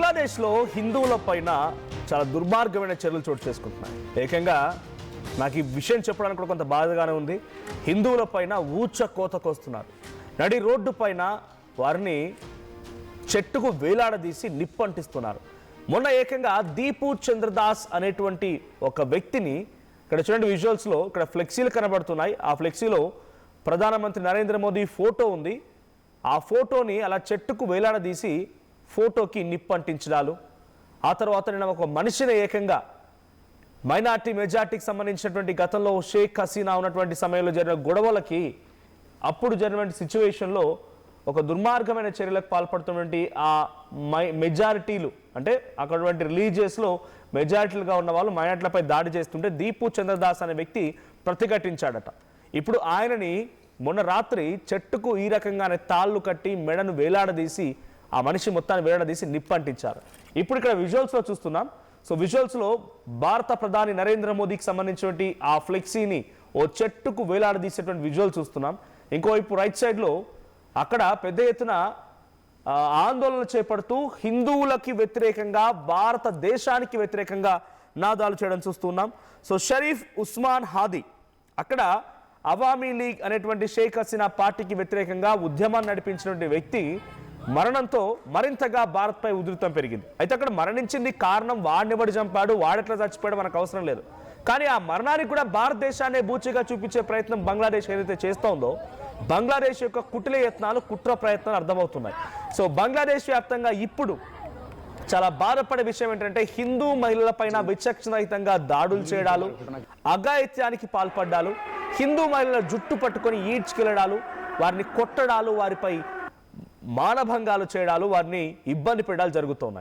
బంగ్లాదేశ్లో హిందువుల పైన చాలా దుర్మార్గమైన చర్యలు చోటు చేసుకుంటున్నాయి. ఏకంగా నాకు ఈ విషయం చెప్పడానికి కూడా కొంత బాధగానే ఉంది. హిందువుల పైన ఊచ కోతకొస్తున్నారు. నడి రోడ్డు పైన వారిని చెట్టుకు వేలాడదీసి నిప్పంటిస్తున్నారు. మొన్న ఏకంగా దీపు చంద్రదాస్ అనేటువంటి ఒక వ్యక్తిని ఇక్కడ చూడండి, విజువల్స్లో ఇక్కడ ఫ్లెక్సీలు కనబడుతున్నాయి. ఆ ఫ్లెక్సీలో ప్రధానమంత్రి నరేంద్ర మోదీ ఫోటో ఉంది. ఆ ఫోటోని అలా చెట్టుకు వేలాడదీసి ఫోటోకి నిప్పంటించడాలు, ఆ తర్వాత నేను ఒక మనిషిని ఏకంగా మైనార్టీ మెజార్టీకి సంబంధించినటువంటి గతంలో షేక్ హసీనా ఉన్నటువంటి సమయంలో జరిగిన గొడవలకి అప్పుడు జరిగినటువంటి సిచ్యువేషన్లో ఒక దుర్మార్గమైన చర్యలకు పాల్పడుతున్నటువంటి ఆ మెజారిటీలు అంటే అక్కడటువంటి రిలీజియస్లో మెజారిటీలుగా ఉన్న వాళ్ళు మైనార్టీలపై దాడి చేస్తుంటే దీపు చంద్రదాస్ అనే వ్యక్తి ప్రతిఘటించాడట. ఇప్పుడు ఆయనని మొన్న రాత్రి చెట్టుకు ఈ రకంగానే తాళ్ళు కట్టి మెడను వేలాడదీసి ఆ మనిషి మొత్తాన్ని వేలాడదీసి నిప్పంటించారు. ఇప్పుడు ఇక్కడ విజువల్స్లో చూస్తున్నాం. సో విజువల్స్లో భారత ప్రధాని నరేంద్ర మోదీకి సంబంధించినటువంటి ఆ ఫ్లెక్సీని ఓ చెట్టుకు వేలాడదీసేటువంటి విజువల్ చూస్తున్నాం. ఇంకోవైపు రైట్ సైడ్లో అక్కడ పెద్ద ఎత్తున ఆందోళన చేపడుతూ హిందువులకి వ్యతిరేకంగా భారతదేశానికి వ్యతిరేకంగా నాదాలు చేయడం చూస్తున్నాం. సో షరీఫ్ ఉస్మాన్ హాదీ అక్కడ అవామీ లీగ్ అనేటువంటి షేక్ హసీనా పార్టీకి వ్యతిరేకంగా ఉద్యమాన్ని నడిపించినటువంటి వ్యక్తి మరణంతో మరింతగా భారత్పై ఉధృతం పెరిగింది. అయితే అక్కడ మరణించింది కారణం వాడినెవడు చంపాడు, వాడెట్లా చచ్చిపోయాడు మనకు అవసరం లేదు. కానీ ఆ మరణానికి కూడా భారతదేశాన్ని బూచిగా చూపించే ప్రయత్నం బంగ్లాదేశ్ ఏదైతే చేస్తోందో బంగ్లాదేశ్ యొక్క కుటిల యత్నాలు, కుట్ర ప్రయత్నాలు అర్థమవుతున్నాయి. సో బంగ్లాదేశ్ వ్యాప్తంగా ఇప్పుడు చాలా బాధపడే విషయం ఏంటంటే హిందూ మహిళల పైన విచక్షణరహితంగా దాడులు చేయడాలు, అఘాయిత్యానికి పాల్పడ్డాలు, హిందూ మహిళల జుట్టు పట్టుకొని ఈడ్చుకెళ్లడాలు, వారిని కొట్టడాలు, వారిపై మానభంగాలు చేయడాలు, వారిని ఇబ్బంది పెట్టడాలు జరుగుతున్నాయి.